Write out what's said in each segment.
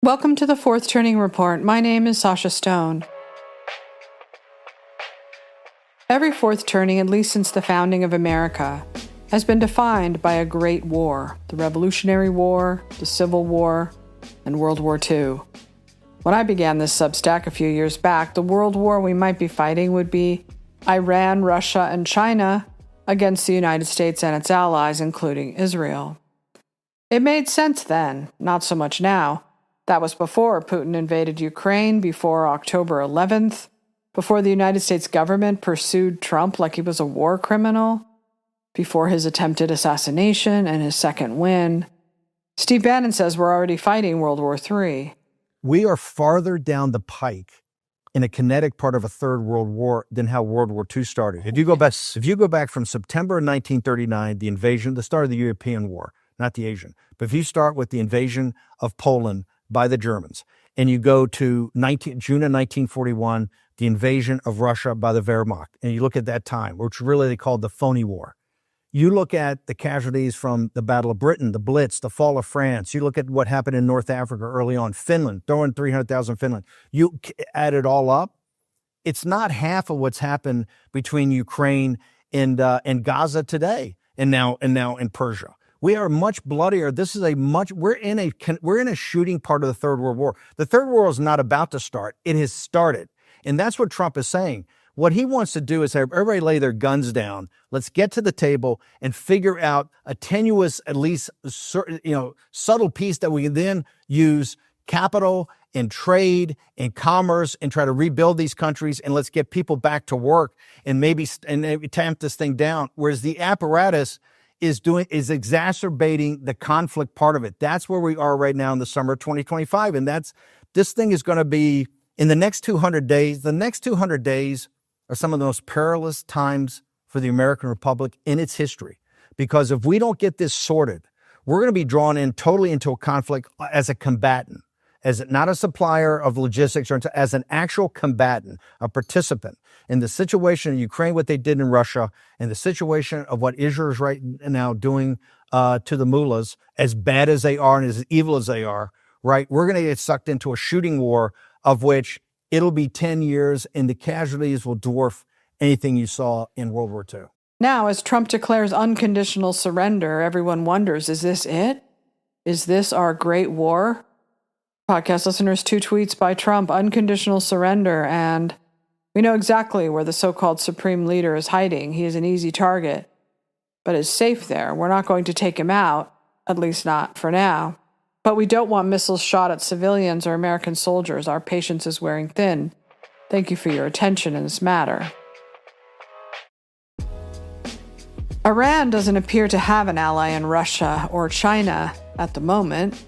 Welcome to the Fourth Turning Report. My name is Sasha Stone. Every fourth turning, at least since the founding of America, has been defined by a great war: the Revolutionary War, the Civil War, and World War II. When I began this Substack a few years back, the world war we might be fighting would be Iran, Russia, and China against the United States and its allies, including Israel. It made sense then, not so much now. That was before Putin invaded Ukraine, before October 11th, before the United States government pursued Trump like he was a war criminal, before his attempted assassination and his second win. Steve Bannon says we're already fighting World War III. We are farther down the pike in a kinetic part of a third world war than how World War II started. If you go back from September 1939, the invasion, the start of the European War, not the Asian, but if you start with the invasion of Poland by the Germans, and you go to June of 1941, the invasion of Russia by the Wehrmacht, and you look at that time, which really they called the phony war. You look at the casualties from the Battle of Britain, the Blitz, the fall of France. You look at what happened in North Africa early on, Finland, throwing 300,000 Finland. You add it all up, it's not half of what's happened between Ukraine and Gaza today, and now in Persia. We are much bloodier. We're in a shooting part of the Third World War. The Third World War is not about to start. It has started. And that's what Trump is saying. What he wants to do is have everybody lay their guns down. Let's get to the table and figure out a tenuous, at least subtle piece that we can then use capital and trade and commerce and try to rebuild these countries, and let's get people back to work and maybe tamp this thing down. Whereas the apparatus is exacerbating the conflict part of it. That's where we are right now in the summer of 2025. And this thing is going to be in the next 200 days. The next 200 days are some of the most perilous times for the American Republic in its history. Because if we don't get this sorted, we're going to be drawn in totally into a conflict as a combatant, as not a supplier of logistics, or as an actual combatant, a participant in the situation in Ukraine, what they did in Russia, and the situation of what Israel is right now doing to the mullahs, as bad as they are and as evil as they are, right? We're going to get sucked into a shooting war of which it'll be 10 years and the casualties will dwarf anything you saw in World War II. Now, as Trump declares unconditional surrender, everyone wonders, is this it? Is this our great war? Podcast listeners, 2 tweets by Trump: unconditional surrender, and we know exactly where the so-called supreme leader is hiding. He is an easy target, but is safe there. We're not going to take him out, at least not for now. But we don't want missiles shot at civilians or American soldiers. Our patience is wearing thin. Thank you for your attention in this matter. Iran doesn't appear to have an ally in Russia or China at the moment.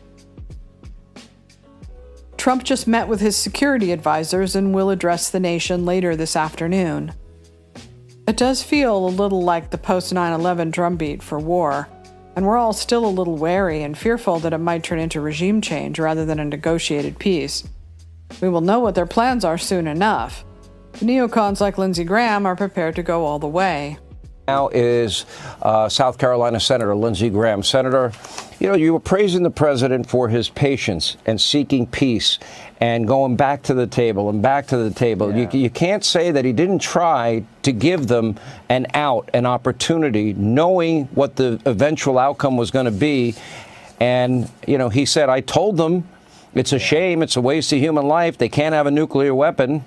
Trump just met with his security advisors and will address the nation later this afternoon. It does feel a little like the post-9/11 drumbeat for war, and we're all still a little wary and fearful that it might turn into regime change rather than a negotiated peace. We will know what their plans are soon enough. The neocons like Lindsey Graham are prepared to go all the way. Now is South Carolina Senator Lindsey Graham. Senator, you were praising the president for his patience and seeking peace and going back to the table and back to the table. Yeah. You can't say that he didn't try to give them an opportunity, knowing what the eventual outcome was going to be. And, he said, I told them it's a shame, it's a waste of human life. They can't have a nuclear weapon.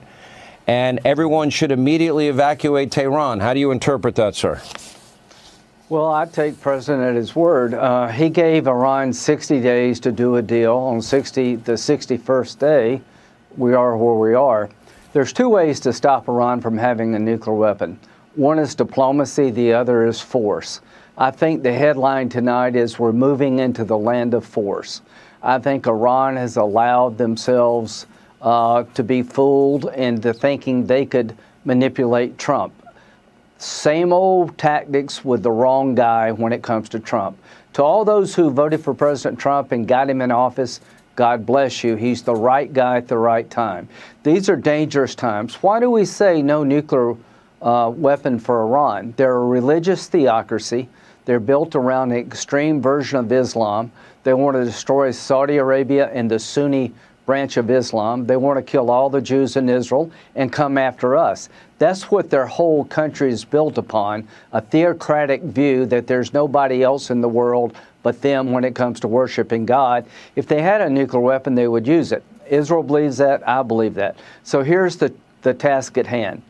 And everyone should immediately evacuate Tehran. How do you interpret that, sir? Well, I take President at his word. He gave Iran 60 days to do a deal. On the 61st day, we are where we are. There's 2 ways to stop Iran from having a nuclear weapon. One is diplomacy, the other is force. I think the headline tonight is we're moving into the land of force. I think Iran has allowed themselves to be fooled into thinking they could manipulate Trump. Same old tactics with the wrong guy when it comes to Trump. To all those who voted for President Trump and got him in office, God bless you. He's the right guy at the right time. These are dangerous times. Why do we say no nuclear weapon for Iran? They're a religious theocracy. They're built around an extreme version of Islam. They want to destroy Saudi Arabia and the Sunni branch of Islam. They want to kill all the Jews in Israel and come after us. That's what their whole country is built upon, a theocratic view that there's nobody else in the world but them when it comes to worshiping God. If they had a nuclear weapon, they would use it. Israel believes that. I believe that. So here's the task at hand.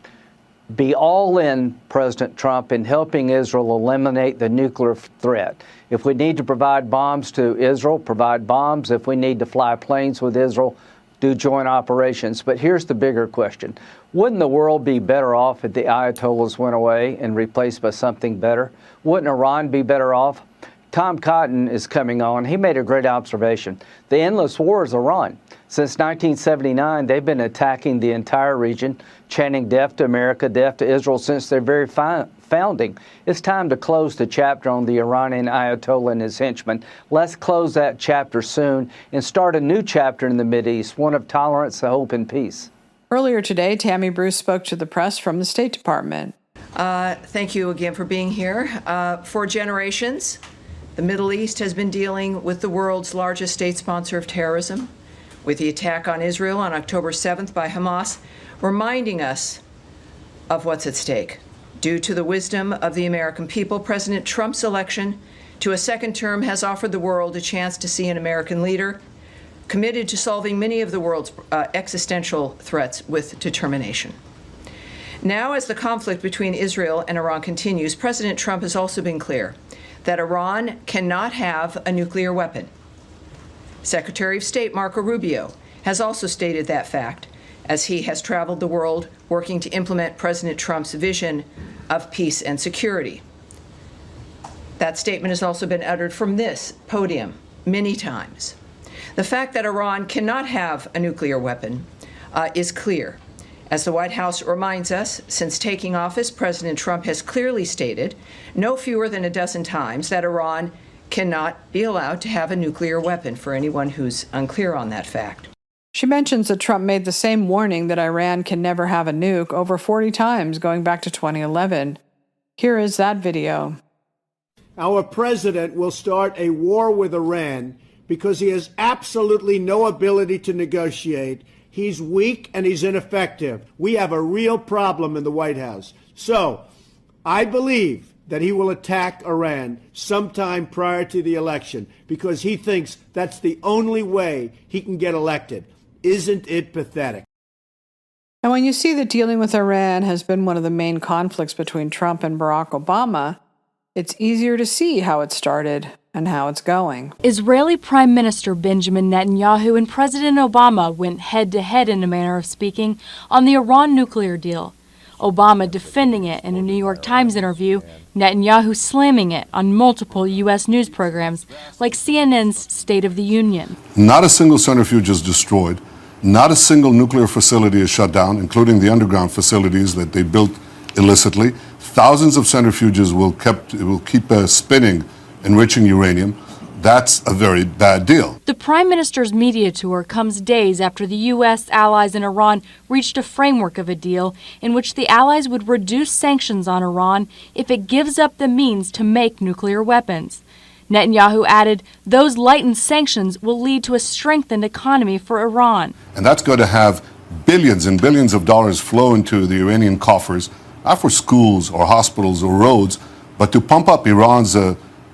Be all in, President Trump, in helping Israel eliminate the nuclear threat. If we need to provide bombs to Israel, provide bombs. If we need to fly planes with Israel, do joint operations. But here's the bigger question. Wouldn't the world be better off if the Ayatollahs went away and replaced by something better? Wouldn't Iran be better off? Tom Cotton is coming on. He made a great observation. The endless war is Iran. Since 1979, they've been attacking the entire region, chanting death to America, death to Israel since their very founding. It's time to close the chapter on the Iranian Ayatollah and his henchmen. Let's close that chapter soon and start a new chapter in the Mideast, one of tolerance, hope, and peace. Earlier today, Tammy Bruce spoke to the press from the State Department. Thank you again for being here. For generations, the Middle East has been dealing with the world's largest state sponsor of terrorism, with the attack on Israel on October 7th by Hamas, reminding us of what's at stake. Due to the wisdom of the American people, President Trump's election to a second term has offered the world a chance to see an American leader committed to solving many of the world's existential threats with determination. Now, as the conflict between Israel and Iran continues, President Trump has also been clear that Iran cannot have a nuclear weapon. Secretary of State Marco Rubio has also stated that fact as he has traveled the world working to implement President Trump's vision of peace and security. That statement has also been uttered from this podium many times. The fact that Iran cannot have a nuclear weapon is clear. As the White House reminds us, since taking office, President Trump has clearly stated no fewer than a dozen times that Iran cannot be allowed to have a nuclear weapon, for anyone who's unclear on that fact. She mentions that Trump made the same warning that Iran can never have a nuke over 40 times going back to 2011. Here is that video. Our president will start a war with Iran because he has absolutely no ability to negotiate. He's weak and he's ineffective. We have a real problem in the White House. So I believe that he will attack Iran sometime prior to the election because he thinks that's the only way he can get elected. Isn't it pathetic? And when you see that dealing with Iran has been one of the main conflicts between Trump and Barack Obama, it's easier to see how it started and how it's going. Israeli Prime Minister Benjamin Netanyahu and President Obama went head-to-head, in a manner of speaking, on the Iran nuclear deal. Obama defending it in a New York Times interview, Netanyahu slamming it on multiple U.S. news programs like CNN's State of the Union. Not a single centrifuge is destroyed. Not a single nuclear facility is shut down, including the underground facilities that they built illicitly. Thousands of centrifuges will keep spinning, enriching uranium. That's a very bad deal. The Prime Minister's media tour comes days after the U.S., allies, and Iran reached a framework of a deal in which the allies would reduce sanctions on Iran if it gives up the means to make nuclear weapons. Netanyahu added, those lightened sanctions will lead to a strengthened economy for Iran. And that's going to have billions and billions of dollars flow into the Iranian coffers, not for schools or hospitals or roads, but to pump up Iran's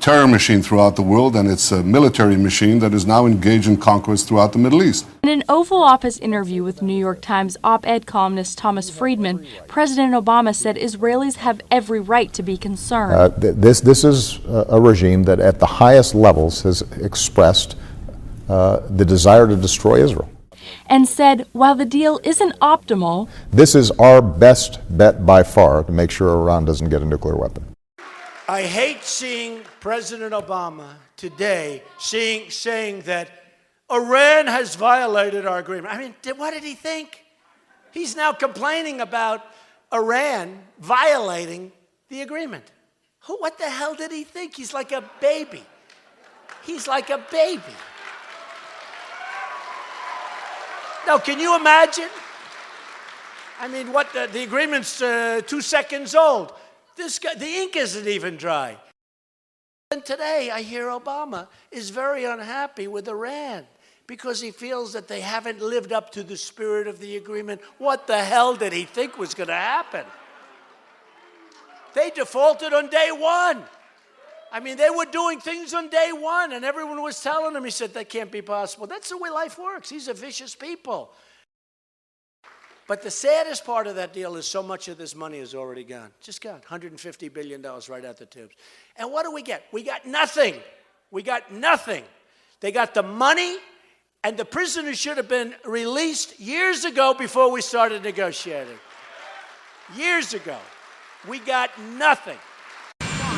terror machine throughout the world and its military machine that is now engaged in conquest throughout the Middle East. In an Oval Office interview with New York Times op-ed columnist Thomas Friedman, President Obama said Israelis have every right to be concerned. This is a regime that at the highest levels has expressed the desire to destroy Israel. And said, while the deal isn't optimal, this is our best bet by far to make sure Iran doesn't get a nuclear weapon. I hate seeing President Obama today saying that Iran has violated our agreement. I mean, what did he think? He's now complaining about Iran violating the agreement. What the hell did he think? He's like a baby. He's like a baby. Now, can you imagine? I mean, the agreement's 2 seconds old. The ink isn't even dry. And today I hear Obama is very unhappy with Iran because he feels that they haven't lived up to the spirit of the agreement. What the hell did he think was going to happen? They defaulted on day one. I mean, they were doing things on day one, and everyone was telling him, he said, that can't be possible. That's the way life works. These are vicious people. But the saddest part of that deal is so much of this money is already gone. Just gone. $150 billion right out the tubes. And what do we get? We got nothing. We got nothing. They got the money, and the prisoners should have been released years ago before we started negotiating. Years ago. We got nothing.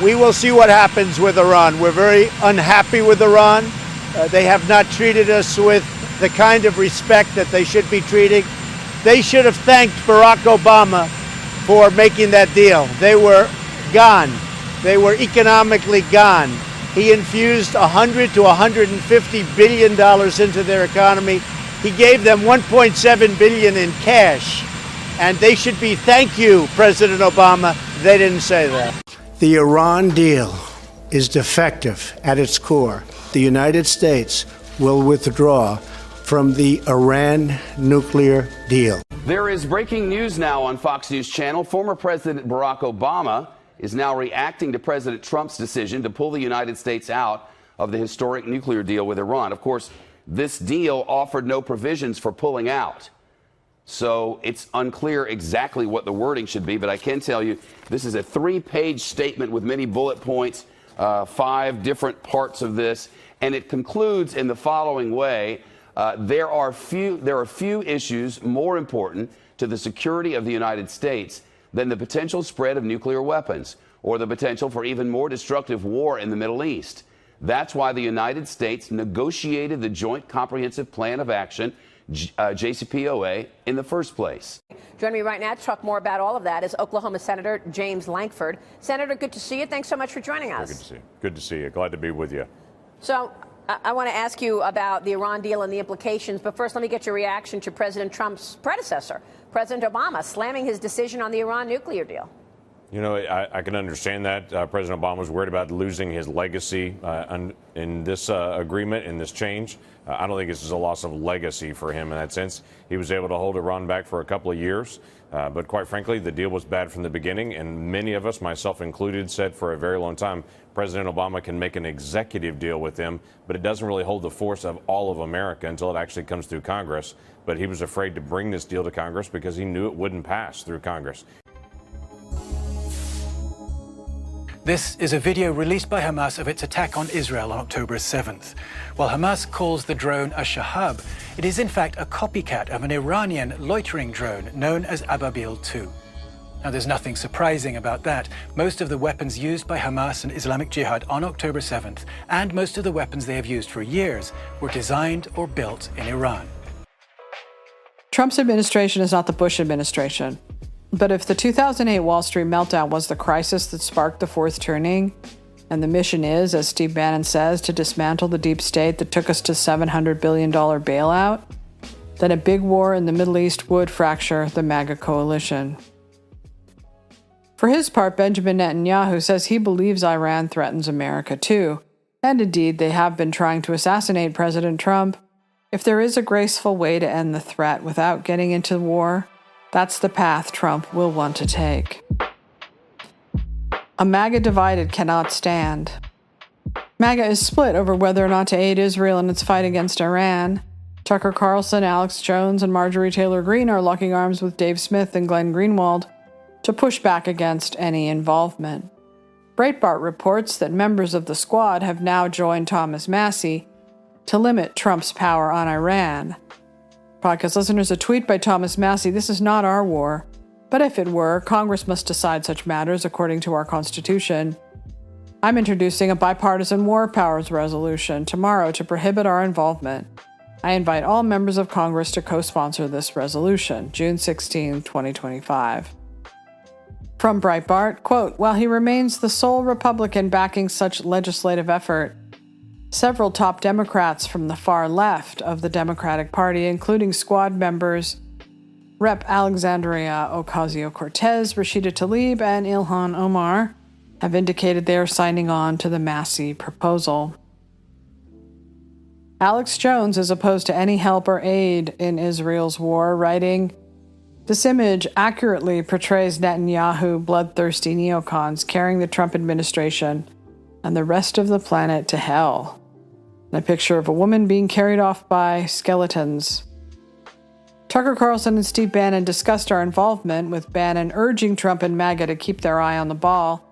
We will see what happens with Iran. We're very unhappy with Iran. They have not treated us with the kind of respect that they should be treating. They should have thanked Barack Obama for making that deal. They were gone. They were economically gone. He infused $100 to $150 billion into their economy. He gave them $1.7 billion in cash. And they should be, thank you, President Obama. They didn't say that. The Iran deal is defective at its core. The United States will withdraw from the Iran nuclear deal. There is breaking news now on Fox News Channel. Former President Barack Obama is now reacting to President Trump's decision to pull the United States out of the historic nuclear deal with Iran. Of course, this deal offered no provisions for pulling out. So it's unclear exactly what the wording should be, but I can tell you this is a 3-page statement with many bullet points, 5 different parts of this, and it concludes in the following way. There are few issues more important to the security of the United States than the potential spread of nuclear weapons or the potential for even more destructive war in the Middle East. That's why the United States negotiated the Joint Comprehensive Plan of Action, JCPOA, in the first place. Joining me right now to talk more about all of that is Oklahoma Senator James Lankford. Senator, good to see you. Thanks so much for joining us. Good to see you. Good to see you. Glad to be with you. So I want to ask you about the Iran deal and the implications, but first let me get your reaction to President Trump's predecessor, President Obama, slamming his decision on the Iran nuclear deal. You know, I can understand that. President Obama was worried about losing his legacy in this agreement, in this change. I don't think this is a loss of legacy for him in that sense. He was able to hold Iran back for a couple of years. But quite frankly, the deal was bad from the beginning. And many of us, myself included, said for a very long time, President Obama can make an executive deal with them, but it doesn't really hold the force of all of America until it actually comes through Congress. But he was afraid to bring this deal to Congress because he knew it wouldn't pass through Congress. This is a video released by Hamas of its attack on Israel on October 7th. While Hamas calls the drone a Shahab, it is in fact a copycat of an Iranian loitering drone known as Ababil 2. Now, there's nothing surprising about that. Most of the weapons used by Hamas and Islamic Jihad on October 7th, and most of the weapons they have used for years, were designed or built in Iran. Trump's administration is not the Bush administration. But if the 2008 Wall Street meltdown was the crisis that sparked the fourth turning, and the mission is, as Steve Bannon says, to dismantle the deep state that took us to $700 billion bailout, then a big war in the Middle East would fracture the MAGA coalition. For his part, Benjamin Netanyahu says he believes Iran threatens America too, and indeed they have been trying to assassinate President Trump. If there is a graceful way to end the threat without getting into war, that's the path Trump will want to take. A MAGA divided cannot stand. MAGA is split over whether or not to aid Israel in its fight against Iran. Tucker Carlson, Alex Jones, and Marjorie Taylor Greene are locking arms with Dave Smith and Glenn Greenwald to push back against any involvement. Breitbart reports that members of the squad have now joined Thomas Massie to limit Trump's power on Iran. Podcast listeners, a tweet by Thomas Massie: "This is not our war, but if it were, Congress must decide such matters according to our Constitution. I'm introducing a bipartisan war powers resolution tomorrow to prohibit our involvement. I invite all members of Congress to co-sponsor this resolution, June 16, 2025. From Breitbart, quote, "While he remains the sole Republican backing such legislative effort, several top Democrats from the far left of the Democratic Party, including squad members Rep. Alexandria Ocasio-Cortez, Rashida Tlaib, and Ilhan Omar, have indicated they are signing on to the Massey proposal. Alex Jones is opposed to any help or aid in Israel's war, writing, "This image accurately portrays Netanyahu bloodthirsty neocons carrying the Trump administration and the rest of the planet to hell. And a picture of a woman being carried off by skeletons." Tucker Carlson and Steve Bannon discussed our involvement, with Bannon urging Trump and MAGA to keep their eye on the ball.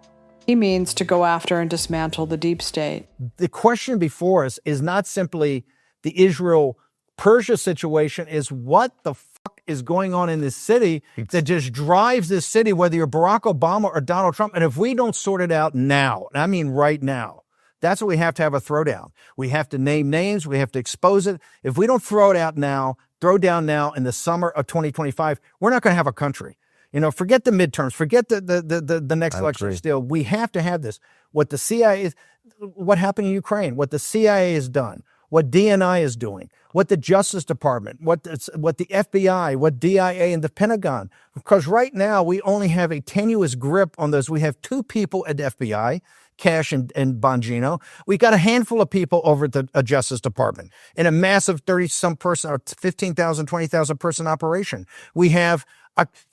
He means to go after and dismantle the deep state. The question before us is not simply the Israel-Persia situation, is what the fuck is going on in this city that just drives this city, whether you're Barack Obama or Donald Trump. And if we don't sort it out now, and I mean right now, that's what we have to have a throwdown. We have to name names. We have to expose it. If we don't throw down now in the summer of 2025, we're not going to have a country. You know, forget the midterms, forget the next election still. We have to have this. What the CIA is, what happened in Ukraine, what the CIA has done, what DNI is doing, what the Justice Department, what the FBI, what DIA and the Pentagon. Because right now we only have a tenuous grip on those. We have 2 people at the FBI, Cash and Bongino. We got a handful of people over at the Justice Department in a massive 30-some person or 15,000, 20,000 person operation. We have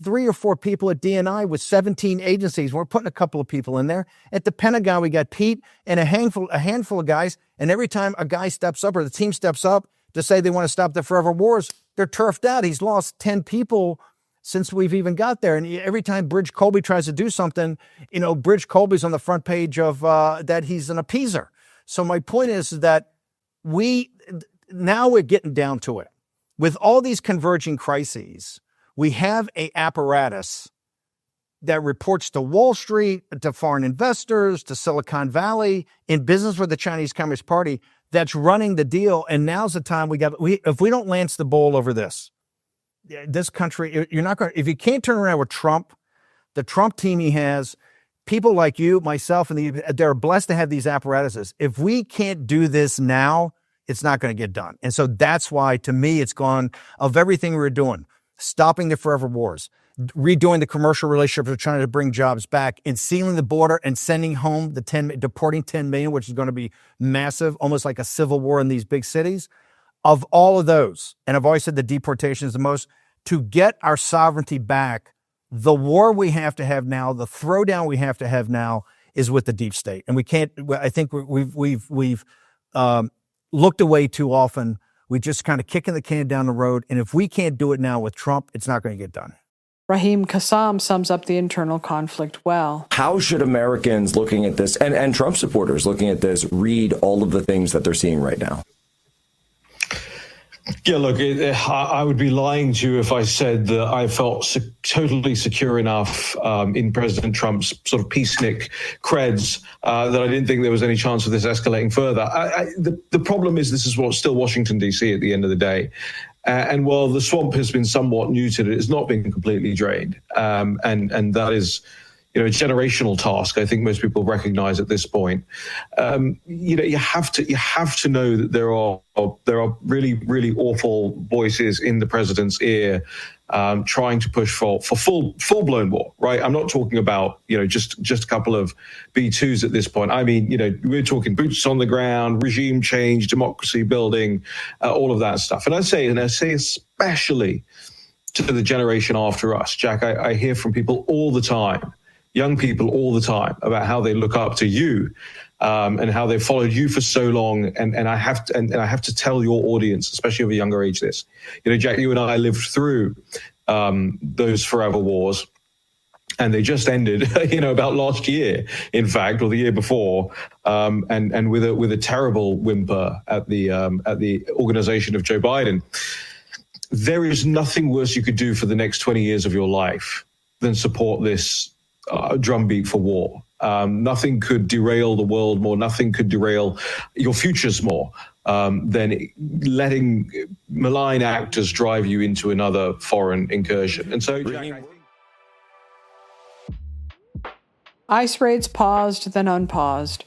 3 or 4 people at DNI with 17 agencies. We're putting a couple of people in there. At the Pentagon, we got Pete and a handful of guys. And every time a guy steps up or the team steps up to say they want to stop the forever wars, they're turfed out. He's lost 10 people since we've even got there. And every time Bridge Colby tries to do something, you know, Bridge Colby's on the front page of that he's an appeaser. So my point is that now we're getting down to it. With all these converging crises, we have an apparatus that reports to Wall Street, to foreign investors, to Silicon Valley, in business with the Chinese Communist Party, that's running the deal. And now's the time if we don't lance the bull over this country, you're not going to, if you can't turn around with Trump, the Trump team he has, people like you, myself, and they're blessed to have these apparatuses. If we can't do this now, it's not going to get done. And so that's why, to me, it's gone of everything we're doing. Stopping the forever wars, redoing the commercial relationships with China to bring jobs back, and sealing the border and sending home deporting 10 million, which is going to be massive, almost like a civil war in these big cities. Of all of those, and I've always said the deportation is the most, to get our sovereignty back, the war we have to have now, the throwdown we have to have now is with the deep state. And we can't, I think we've looked away too often. We just kind of kicking the can down the road. And if we can't do it now with Trump, it's not going to get done. Raheem Kassam sums up the internal conflict well. How should Americans looking at this, and Trump supporters looking at this, read all of the things that they're seeing right now? Yeah, look, I would be lying to you if I said that I felt totally secure enough in President Trump's sort of peacenik creds that I didn't think there was any chance of this escalating further. The problem is this is still Washington, D.C. at the end of the day. And while the swamp has been somewhat neutered, it has not been completely drained. And that is, a generational task. I think most people recognize at this point. You have to know that there are really, really awful voices in the president's ear trying to push for full blown war. Right? I'm not talking about just a couple of B2s at this point. I mean, we're talking boots on the ground, regime change, democracy building, all of that stuff. And I say especially to the generation after us, Jack. I hear from people all the time. Young people all the time about how they look up to you and how they followed you for so long. And I have to tell your audience, especially of a younger age, this. Jack, you and I lived through those forever wars, and they just ended, about last year, in fact, or the year before, and with a terrible whimper at the organization of Joe Biden. There is nothing worse you could do for the next 20 years of your life than support this drumbeat for war. Nothing could derail the world more, nothing could derail your futures more than letting malign actors drive you into another foreign incursion. And so, Jack, ICE raids paused, then unpaused.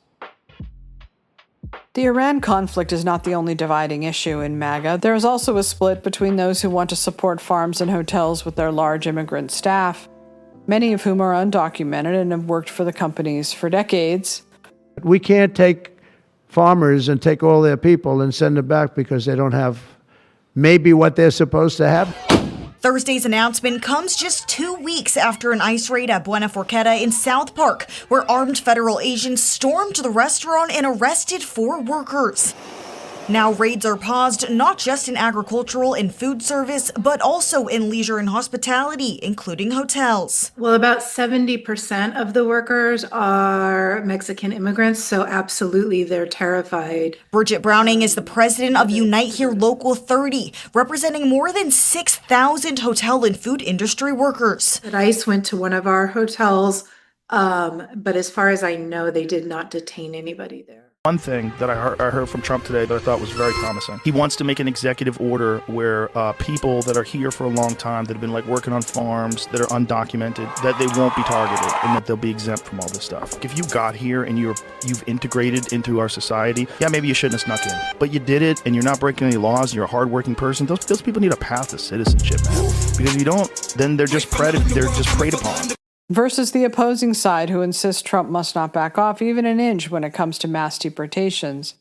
The Iran conflict is not the only dividing issue in MAGA. There is also a split between those who want to support farms and hotels with their large immigrant staff many of whom are undocumented and have worked for the companies for decades. We can't take farmers and take all their people and send them back because they don't have maybe what they're supposed to have. Thursday's announcement comes just 2 weeks after an ICE raid at Buena Forqueta in South Park, where armed federal agents stormed the restaurant and arrested 4 workers. Now raids are paused not just in agricultural and food service, but also in leisure and hospitality, including hotels. Well, about 70% of the workers are Mexican immigrants, so absolutely they're terrified. Bridget Browning is the president of Unite Here Local 30, representing more than 6,000 hotel and food industry workers. ICE went to one of our hotels, but as far as I know, they did not detain anybody there. One thing that I heard from Trump today that I thought was very promising. He wants to make an executive order where people that are here for a long time, that have been working on farms, that are undocumented, that they won't be targeted and that they'll be exempt from all this stuff. If you got here and you've integrated into our society, yeah, maybe you shouldn't have snuck in, but you did it and you're not breaking any laws. You're a hardworking person. Those people need a path to citizenship, man. Because if you don't, then they're just preyed upon. Versus the opposing side who insists Trump must not back off even an inch when it comes to mass deportations.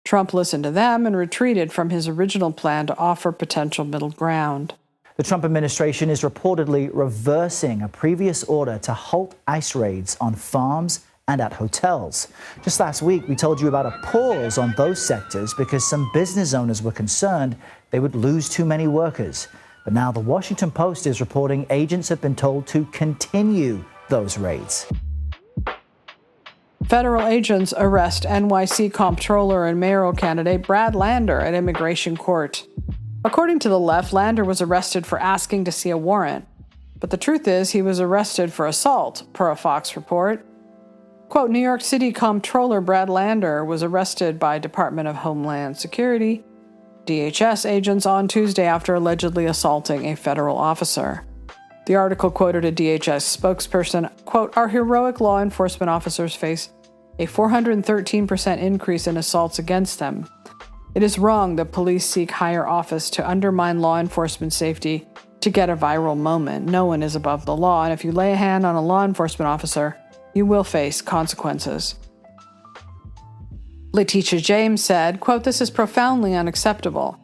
Trump listened to them and retreated from his original plan to offer potential middle ground. The Trump administration is reportedly reversing a previous order to halt ICE raids on farms and at hotels. Just last week, we told you about a pause on those sectors because some business owners were concerned they would lose too many workers. But now the Washington Post is reporting agents have been told to continue those raids. Federal agents arrest NYC comptroller and mayoral candidate Brad Lander at immigration court. According to the left, Lander was arrested for asking to see a warrant. But the truth is he was arrested for assault, per a Fox report. Quote, New York City comptroller Brad Lander was arrested by Department of Homeland Security DHS agents on Tuesday after allegedly assaulting a federal officer. The article quoted a DHS spokesperson, quote, our heroic law enforcement officers face a 413% increase in assaults against them. It is wrong that police seek higher office to undermine law enforcement safety to get a viral moment. No one is above the law, and if you lay a hand on a law enforcement officer, you will face consequences. Letitia James said, quote, this is profoundly unacceptable.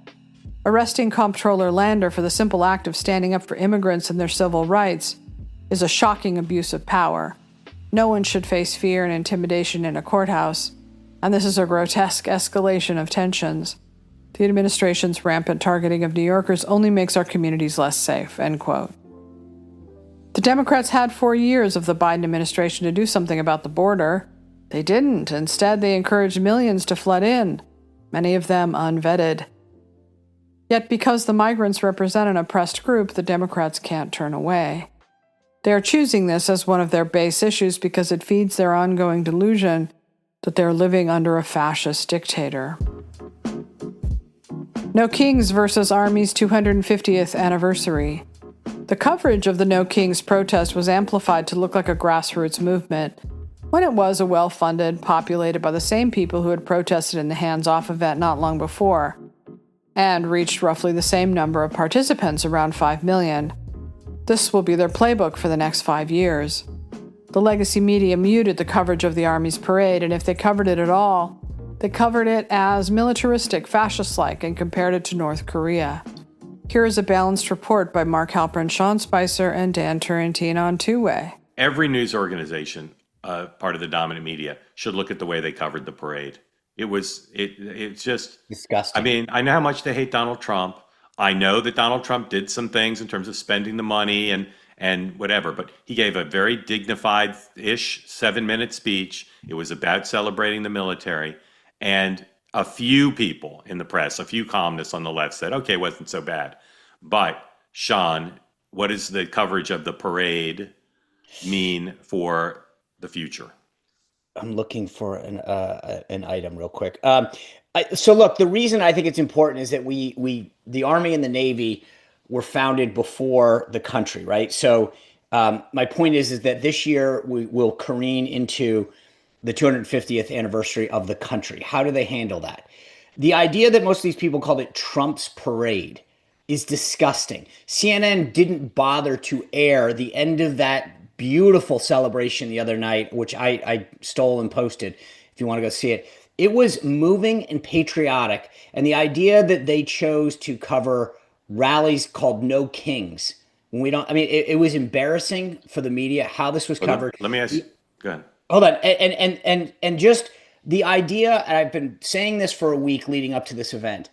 Arresting comptroller Lander for the simple act of standing up for immigrants and their civil rights is a shocking abuse of power. No one should face fear and intimidation in a courthouse, and this is a grotesque escalation of tensions. The administration's rampant targeting of New Yorkers only makes our communities less safe, end quote. The Democrats had 4 years of the Biden administration to do something about the border. They didn't. Instead, they encouraged millions to flood in, many of them unvetted. Yet because the migrants represent an oppressed group, the Democrats can't turn away. They are choosing this as one of their base issues because it feeds their ongoing delusion that they're living under a fascist dictator. No Kings versus Army's 250th anniversary. The coverage of the No Kings protest was amplified to look like a grassroots movement, when it was a well-funded, populated by the same people who had protested in the hands-off event not long before, and reached roughly the same number of participants, around 5 million. This will be their playbook for the next 5 years. The legacy media muted the coverage of the Army's parade, and if they covered it at all, they covered it as militaristic, fascist-like, and compared it to North Korea. Here is a balanced report by Mark Halperin, Sean Spicer, and Dan Turrentine on Two-Way. Every news organization, part of the dominant media, should look at the way they covered the parade. It's just disgusting. I mean, I know how much they hate Donald Trump. I know that Donald Trump did some things in terms of spending the money and whatever, but he gave a very dignified-ish 7-minute speech. It was about celebrating the military, and a few people in the press, a few columnists on the left said, okay, it wasn't so bad. But Sean, what does the coverage of the parade mean for the future? I'm looking for an item real quick. So look, the reason I think it's important is that the Army and the Navy were founded before the country, right? So my point is that this year we will careen into the 250th anniversary of the country. How do they handle that? The idea that most of these people called it Trump's parade is disgusting. CNN didn't bother to air the end of that beautiful celebration the other night, which I stole and posted if you want to go see it. It was moving and patriotic. And the idea that they chose to cover rallies called No Kings, when we don't, I mean, it was embarrassing for the media how this was covered. Let me ask you, go ahead. Hold on. And just the idea, and I've been saying this for a week leading up to this event,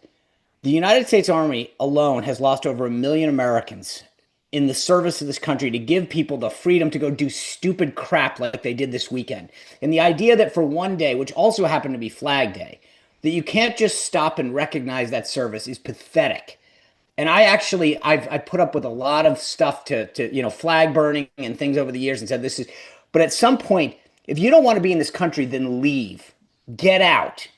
the United States Army alone has lost over 1 million Americans in the service of this country to give people the freedom to go do stupid crap like they did this weekend. And the idea that for one day, which also happened to be Flag Day, that you can't just stop and recognize that service is pathetic. And I've put up with a lot of stuff to flag burning and things over the years and said this is, but at some point, if you don't want to be in this country, then leave, get out.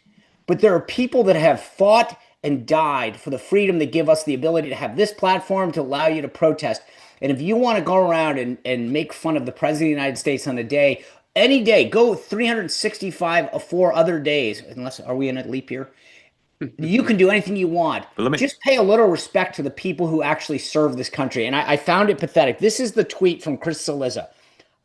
But there are people that have fought and died for the freedom to give us the ability to have this platform to allow you to protest. And if you want to go around and make fun of the president of the United States on a day, any day, go 365 of 4 other days, unless, are we in a leap year? You can do anything you want. Just pay a little respect to the people who actually serve this country. And I found it pathetic. This is the tweet from Chris Cillizza.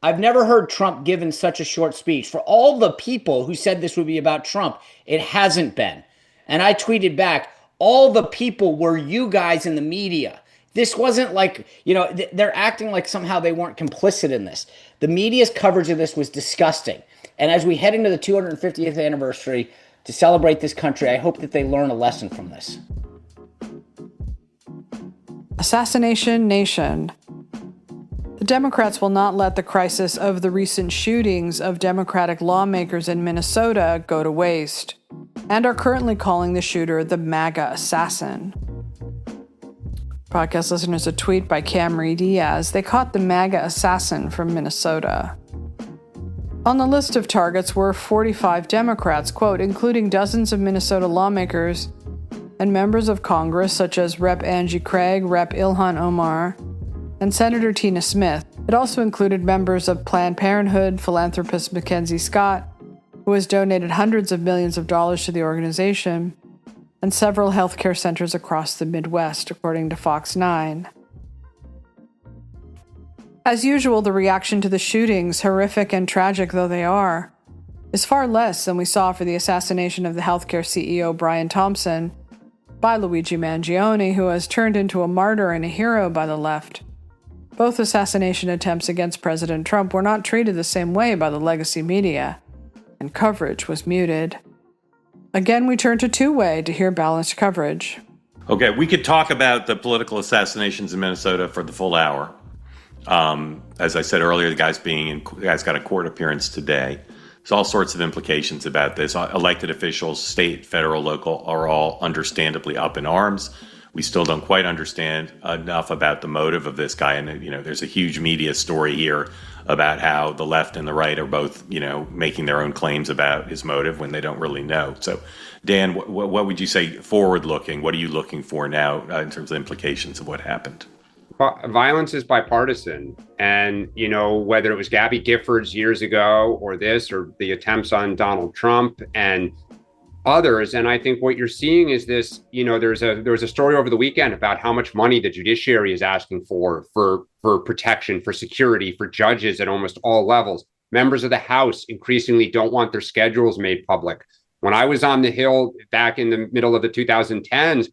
I've never heard Trump given such a short speech. For all the people who said this would be about Trump, it hasn't been. And I tweeted back, all the people were you guys in the media. This wasn't like, they're acting like somehow they weren't complicit in this. The media's coverage of this was disgusting. And as we head into the 250th anniversary to celebrate this country, I hope that they learn a lesson from this. Assassination Nation. The Democrats will not let the crisis of the recent shootings of Democratic lawmakers in Minnesota go to waste, and are currently calling the shooter the MAGA assassin. Podcast listeners, a tweet by Camry Diaz. They caught the MAGA assassin from Minnesota. On the list of targets were 45 Democrats, quote, including dozens of Minnesota lawmakers and members of Congress such as Rep. Angie Craig, Rep. Ilhan Omar, and Senator Tina Smith. It also included members of Planned Parenthood, philanthropist Mackenzie Scott, who has donated hundreds of millions of dollars to the organization, and several healthcare centers across the Midwest, according to Fox 9. As usual, the reaction to the shootings, horrific and tragic though they are, is far less than we saw for the assassination of the healthcare CEO Brian Thompson by Luigi Mangione, who has turned into a martyr and a hero by the left. Both assassination attempts against President Trump were not treated the same way by the legacy media, and coverage was muted. Again, we turn to Two-Way to hear balanced coverage. Okay, we could talk about the political assassinations in Minnesota for the full hour. As I said earlier, the guy's got a court appearance today. There's all sorts of implications about this. Elected officials, state, federal, local, are all understandably up in arms. We still don't quite understand enough about the motive of this guy. And, there's a huge media story here about how the left and the right are both, making their own claims about his motive when they don't really know. So, Dan, what would you say forward looking? What are you looking for now in terms of implications of what happened? Violence is bipartisan. And, whether it was Gabby Giffords years ago or this or the attempts on Donald Trump and others. And I think what you're seeing is this, there was a story over the weekend about how much money the judiciary is asking for protection, for security, for judges at almost all levels. Members of the House increasingly don't want their schedules made public. When I was on the Hill back in the middle of the 2010s,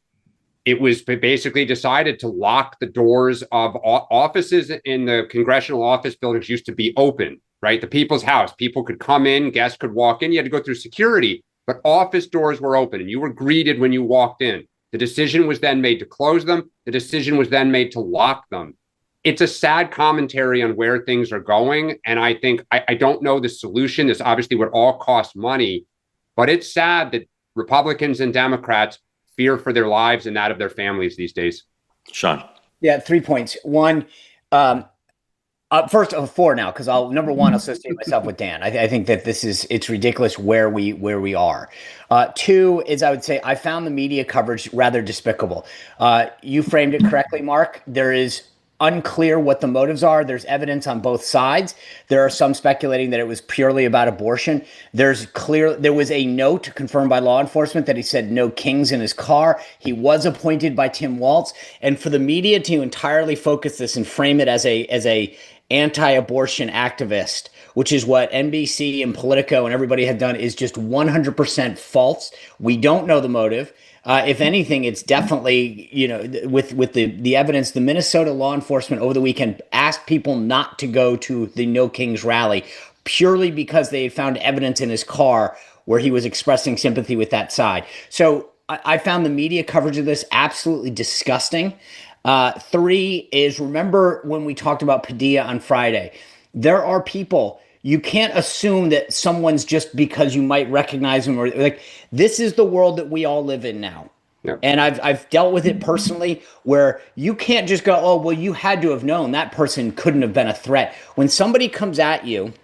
it was basically decided to lock the doors of offices in the congressional office buildings used to be open, right? The people's house, people could come in, guests could walk in, you had to go through security. But office doors were open and you were greeted when you walked in. The decision was then made to close them. The decision was then made to lock them. It's a sad commentary on where things are going. And I think, I don't know the solution. This obviously would all cost money, but it's sad that Republicans and Democrats fear for their lives and that of their families these days. Sean. Yeah, 3 points. One, first, 4 now, because number one, I'll associate myself with Dan. I think that it's ridiculous where we are. 2 is, I would say, I found the media coverage rather despicable. You framed it correctly, Mark. There is unclear what the motives are. There's evidence on both sides. There are some speculating that it was purely about abortion. There was a note confirmed by law enforcement that he said no kings in his car. He was appointed by Tim Walz. And for the media to entirely focus this and frame it as a anti-abortion activist, which is what NBC and Politico and everybody have done, is just 100% false. We don't know the motive. If anything, it's definitely, with the evidence, the Minnesota law enforcement over the weekend asked people not to go to the No Kings rally purely because they had found evidence in his car where he was expressing sympathy with that side. So I found the media coverage of this absolutely disgusting. 3 is, remember when we talked about Padilla on Friday, there are people, you can't assume that someone's just because you might recognize them, or like, this is the world that we all live in now. Yep. And I've dealt with it personally, where you can't just go, oh, well, you had to have known that person couldn't have been a threat. When somebody comes at you,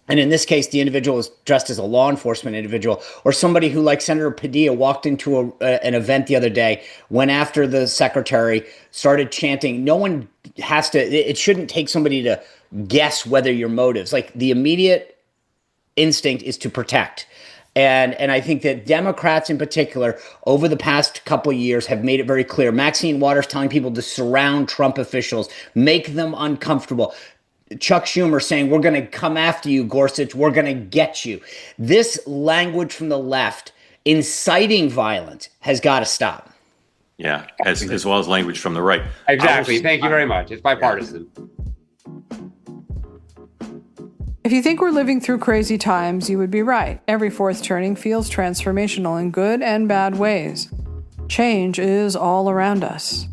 and in this case, the individual is dressed as a law enforcement individual, or somebody who, like Senator Padilla, walked into an event the other day, went after the secretary, started chanting. No one has to, it shouldn't take somebody to guess whether your motives, like the immediate instinct is to protect. And I think that Democrats in particular over the past couple of years have made it very clear. Maxine Waters telling people to surround Trump officials, make them uncomfortable. Chuck Schumer saying, we're going to come after you, Gorsuch, we're going to get you. This language from the left inciting violence has got to stop. Yeah, as well as language from the right. Exactly. Thank you very much. It's bipartisan. If you think we're living through crazy times, you would be right. Every fourth turning feels transformational in good and bad ways. Change is all around us.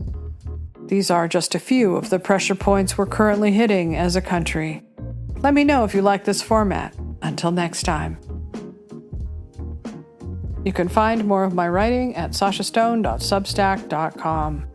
These are just a few of the pressure points we're currently hitting as a country. Let me know if you like this format. Until next time. You can find more of my writing at sashastone.substack.com.